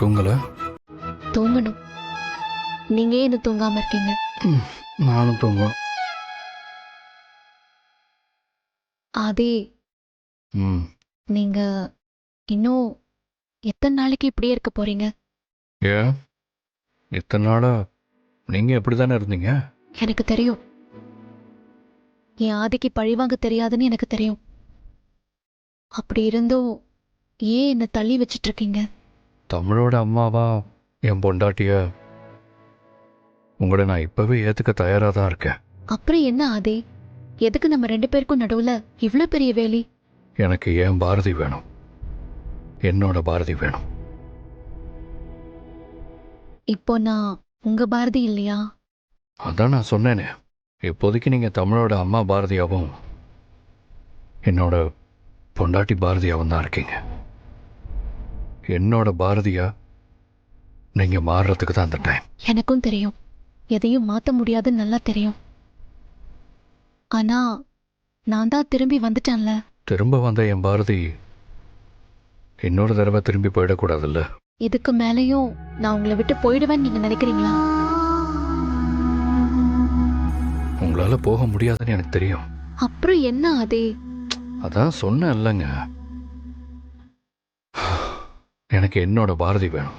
தூங்கல? தூங்கணும். நீங்க ஏன் இன்னும் தூங்காம இருக்கீங்க? நானும் தூங்கும். ஆதி, ம் நீங்க இன்னும் எத்தனை நாளைக்கு இப்படியே இருக்க போறீங்க? ஏன் இத்தனை நாளா நீங்கள் எப்படி தானே இருந்தீங்க? எனக்கு தெரியும். என் ஆதிக்கு பழிவாங்க தெரியாதுன்னு எனக்கு தெரியும். அப்படி இருந்தும் ஏன் என்னை தள்ளி வச்சிட்டு இருக்கீங்க? தமிழோட அம்மாவா என் பொண்டாட்டிய உங்களை நான் இப்போவே ஏற்றுக்க தயாராக தான் இருக்கேன். அப்புறம் என்ன ஆதி, எதுக்கு நம்ம 2 பேருக்கும் நடுவுல இவ்ளோ பெரிய வேலி? எனக்கு என் பாரதி வேணும், என்னோட பாரதி வேணும். இப்போ நான் உங்க பாரதி இல்லையா? அதான் நான் சொன்னேனே, இப்போதைக்கு நீங்கள் தமிழோட அம்மா பாரதியாகவும் என்னோட பொண்டாட்டி பாரதியாகவும் தான் இருக்கீங்க. என்னோட பாரதியா நீங்கள் மாறுறதுக்கு தான் அந்த டைம். எனக்கும் தெரியும், எதையும் மாத்த முடியாதுன்னு நல்லா தெரியும். ஆனா நான் தான் திரும்பி வந்துட்டேன்ல. திரும்ப வந்த என் பாரதி இன்னொரு தடவை திரும்பி போயிடக்கூடாதுல்ல? இதுக்கு மேலேயும் நான் உங்களை விட்டு போயிடுவேன்னு நீங்க நினைக்கிறீங்களா? உங்களால் போக முடியாதுன்னு எனக்கு தெரியும். அப்புறம் என்ன ஆதி? அதான் சொன்னேன் இல்லைங்க, எனக்கு என்னோட பாரதி வேணும்.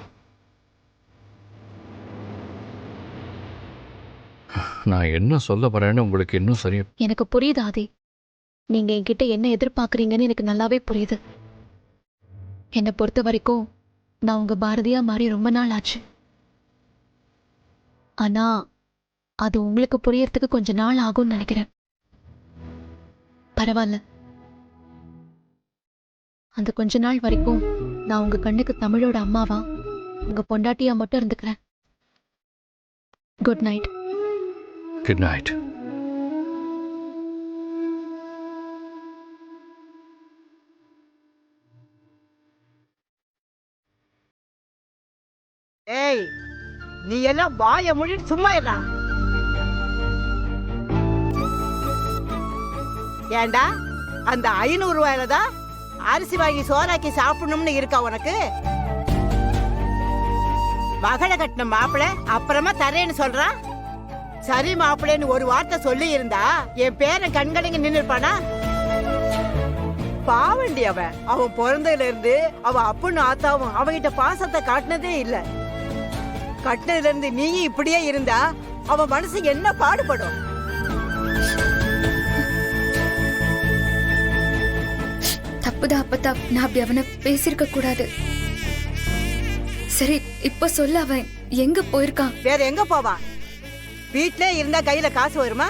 நான் என்ன சொல்ல வரேன்னு உங்களுக்கு இன்னும் சரியா எனக்கு புரியுது ஆதி. நீங்க என்கிட்ட என்ன எதிர்பார்க்கறீங்கன்னு எனக்கு நல்லாவே புரியுது. என்னை பொறுத்த வரைக்கும் நான் உங்க பாரதியா மாறி ரொம்ப நாள் ஆச்சு. ஆனா அது உங்களுக்கு புரியறதுக்கு கொஞ்ச நாள் ஆகும்னு நினைக்கிறேன். பரவாயில்ல, அந்த கொஞ்ச நாள் வரைக்கும் நான் உங்க கண்ணுக்கு தமிழோட அம்மாவா, உங்க பொண்டாட்டியா மட்டும் இருந்துக்கிறேன். Good night. Good night. ஏய், நீ எல்லாம் வாய மூடிட்டு சும்மா இருடா. ஏண்டா அந்த 500 ரூபாயில தான் அரிசி வாங்கி சோறாக்கி சாப்பிடணும்னு இருக்கா உனக்கு? மகளை கட்டின மாப்பிள்ள அப்புறமா தரேன்னு சொல்றான். சரி மாப்பிள்ளைன்னு ஒரு வார்த்தை சொல்லி இருந்தா என் பேரன் கண்கலங்கி நின்று இருப்பானா? பாவண்டி அவன் பிறந்ததுல இருந்து அவன் அப்புன்னு ஆத்தாவும் அவகிட்ட பாசத்தை காட்டினதே இல்ல. கட்டினதுல இருந்து நீயும் இப்படியே இருந்தா அவன் மனசு என்ன பாடுபடும்? தப்புதான் அப்பதா, நான் அப்படி அவனை பேசிருக்க கூடாது. சரி இப்ப சொல்ல, அவன் எங்க போயிருக்கான்? வேற எங்க போவான்? வீட்லயே இருந்தா கையில காசு வருமா?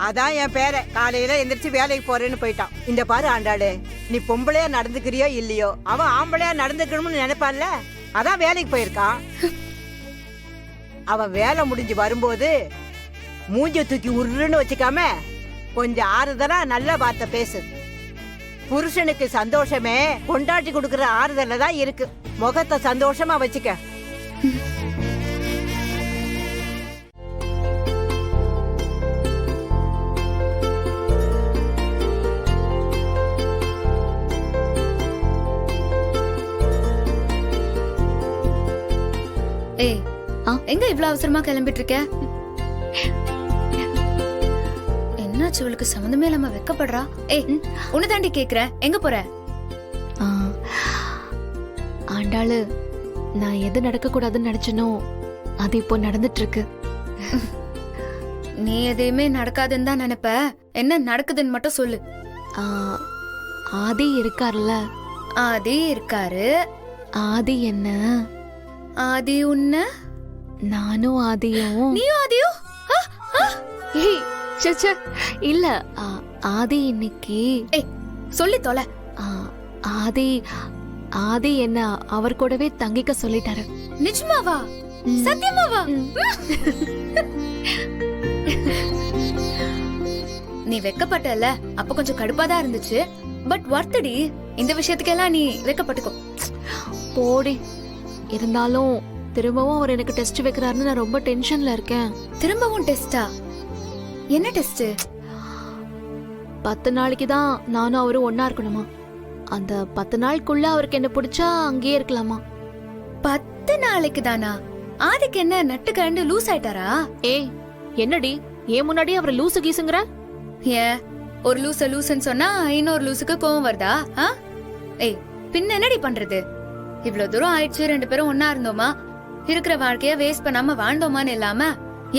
அதான் என் பேர காலையில எந்திரிச்சு வேலைக்கு போறேன்னு போயிட்டான். இந்த பாரு ஆண்டாளு, நீ பொம்பளையா நடந்துக்கிறியோ இல்லையோ, அவன் ஆம்பளையா நடந்துக்கணும்னு நினைப்பான்ல, அதான் வேலைக்கு போயிருக்கான். அவன் வேலை முடிஞ்சு வரும்போது மூஞ்ச தூக்கி உருன்னு வச்சுக்காம கொஞ்சம் ஆறுதலா நல்ல வார்த்தை பேசு. புருஷனுக்கு சந்தோஷமே கொண்டாட்டி கொடுக்கற ஆறுதல்ல தான் இருக்கு. முகத்தை சந்தோஷமா வச்சுக்க. ஏய், எங்க இவ்வளவு அவசரமா கிளம்பிட்டு இருக்க? என்னாச்சு அவளுக்கு? சம்மந்தமே இல்லாம வெக்கப்படுறா. ஏய், உன்னை தாண்டி கேக்குறேன், எங்க போற? ஆண்டாளு, நான் எது நடக்க கூடாதுன்னு நினைச்சனோ அது இப்போ நடந்துட்டு இருக்கு. நீ எதையுமே நடக்காதுன்னு தான் நினைப்ப. என்ன நடக்குதுன்னு மட்டும் சொல்லு. ஆதி இருக்கார்ல? ஆதி இருக்காரு. ஆதி என்ன? ஆதி உன்ன? நானும் ஆதியும். நீயும் ஆதியும்? ஏய் சச்ச இல்ல, ஆதி இன்னைக்கு. ஏய் சொல்லி தொலை. ஆதி ஆதி என்ன அவர் கூடவே தங்கிக்க சொல்லிட்டாரு. நிஜமாவா? சத்தியமாவா? நீ வெக்கப்பட்டல, அப்ப கொஞ்சம் கடுப்பாதான் இருந்துச்சு. பட் வர்த்தடி, இந்த விஷயத்துக்கெல்லாம் நீ வெக்கப்பட்டுக்கோ. போடி. இருந்தாலும் திரும்பவும் அவர் எனக்கு டெஸ்ட் வைக்கிறாருன்னு நான் ரொம்ப டென்ஷன்ல இருக்கேன். திரும்பவும் டெஸ்டா? என்ன டெஸ்ட்? 10 நாளைக்கு தான் நானும் அவரும் ஒன்னா இருக்கணுமா. அந்த 10 நாளுக்குள்ள அவருக்கு என்ன பிடிச்சா அங்கேயே இருக்கலாமா. 10 நாளைக்கு தானா? ஆதிக்கு என்ன நட்டு கண்டு லூஸ் ஆயிட்டாரா? ஏய் என்னடி ஏன் முன்னாடி அவரை லூசு கீசுங்கிற? ஏன் ஒரு லூசுன்னு சொன்னா இன்னொரு லூசுக்கு கோவம் வருதா? ஏய் பின்ன என்னடி பண்றது? இவ்வளவு தூரம் ஆயிடுச்சு, 2 பேரும் ஒன்னா இருந்தோமா, இருக்கிற வாழ்க்கைய வேஸ்ட் பண்ணாம வாழ்ந்தோமான்னு இல்லாம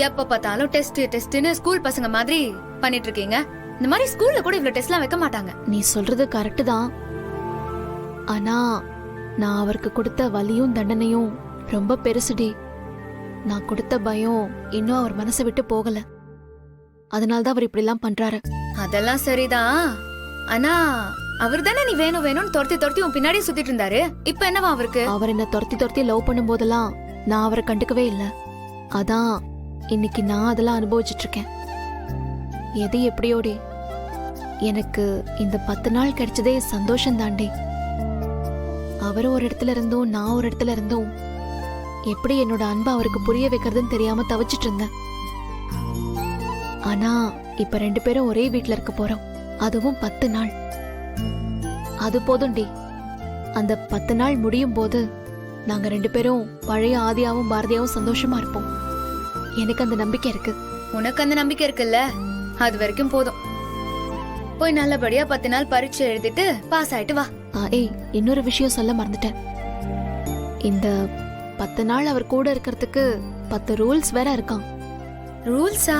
எப்ப பார்த்தாலும் டெஸ்ட்னு ஸ்கூல் பசங்க மாதிரி பண்ணிட்டு இருக்கீங்க. இந்த மாதிரி ஸ்கூல்ல கூட இவ்வளவு டெஸ்ட்லாம் வைக்க மாட்டாங்க. நீ சொல்றது கரெக்ட் தான். ஆனா நான் அவருக்கு கொடுத்த வலியும் தண்டனையும் ரொம்ப பெருசுடி. நான் கொடுத்த பயம் இன்னும் அவர் மனசை விட்டு போகல. அதனாலதான் அவர் இப்படி எல்லாம் பண்றாரு. அதெல்லாம் சரிதான். ஆனா அவர் தானே நீ வேணும் வேணும்னு துரத்தி உன் பின்னாடி சுத்திட்டு இருந்தாரு. இப்ப என்னவா அவருக்கு? அவர் என்ன துரத்தி லவ் பண்ணும் போதெல்லாம் நான் அவரை கண்டுக்கவே இல்ல. அதான் இன்னைக்கு நான் அதெல்லாம் அனுபவிச்சுட்டு இருக்கேன். எது எப்படியோடி, எனக்கு இந்த 10 நாள் கிடைச்சதே சந்தோஷம் தாண்டி. அவர் ஒரு இடத்துல இருந்தும் நான் ஒரு இடத்துல இருந்தும் எப்படி என்னோட அன்பை அவருக்கு புரிய வைக்கிறதுன்னு தெரியாம தவிச்சிட்டு இருந்தேன். ஆனா இப்ப 2 பேரும் ஒரே வீட்ல இருக்க போறோம். அதுவும் 10 நாள். அது போதும்டி. அந்த 10 நாள் முடியும் போது நாங்க 2 பேரும் பழைய ஆதியாவும் பாரதியாவும் சந்தோஷமா இருப்போம். எனக்கு அந்த நம்பிக்கை இருக்கு. உனக்கு அந்த நம்பிக்கை இருக்குல்ல, அது வரைக்கும் போதும். போய் நல்லபடியா 10 நாள் பரீட்சை எழுதிட்டு பாஸ் ஆயிட்டு வா. ஏய் இன்னொரு விஷயம் சொல்ல மறந்துட்டேன். இந்த 10 நாள் அவர் கூட இருக்கிறதுக்கு 10 ரூல்ஸ் வேற இருக்கான். ரூல்ஸா?